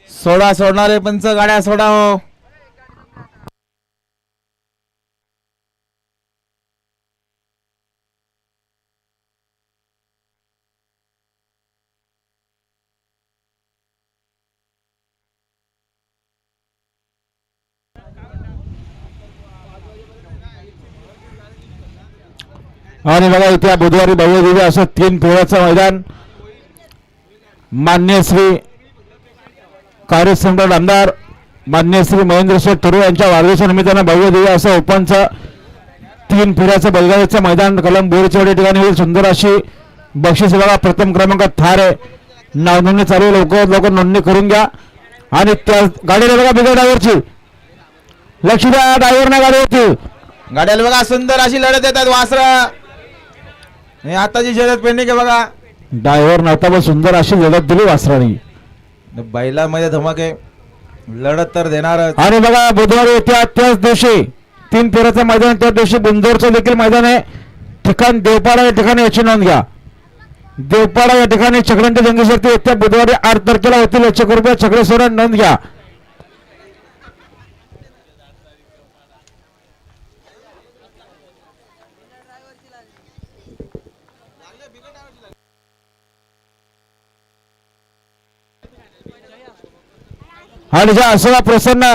सोडा सोडणारे पंच गाड्या सोडा हो. आणि बघा इथे बुधवारी भव्य दिव्य असं 3 फेऱ्याचं मैदान मान्य श्री कार्यसम्राट आमदार मान्य श्री महेंद्र शेठ थोरू यांच्या वाढदिवसा निमित्तानं भव्य दिव्य असं ओपनचं 3 फेऱ्याचं बैलगाडीचं मैदान कलम बोरीचवाडी ठिकाणी होईल. सुंदर अशी बक्षीस बघा. प्रथम क्रमांकात थार आहे. नाव नोंदणी चालू. लवकर नोंदणी करून घ्या. आणि त्या गाडीला बघा बिगर ड्रायव्हरची लक्ष द्या. ड्रायव्हर नाही गाडीवरती. गाड्याला बघा सुंदर अशी लढत येतात वासरा. आताची शर्यत पेंडिंग आहे बघा. ड्रायव्हर नव्हता पण सुंदर अशी लढत दिली वासराने. बैलामध्ये धमक आहे. लढत तर देणार. आणि बघा बुधवारी येत्या त्याच दिवशी 3 फेऱ्याचं मैदान. त्याच दिवशी बुंदोरचं देखील मैदान आहे. ठिकाण देवपाडा या ठिकाणी याची नोंद घ्या. देवपाडा या ठिकाणी छकड्यांची जंगीशक्ती येत्या बुधवारी 8 तारखेला होतील. 1 रुपये छकडे सोडा. नोंद घ्या. आणि ज्या असला प्रसन्न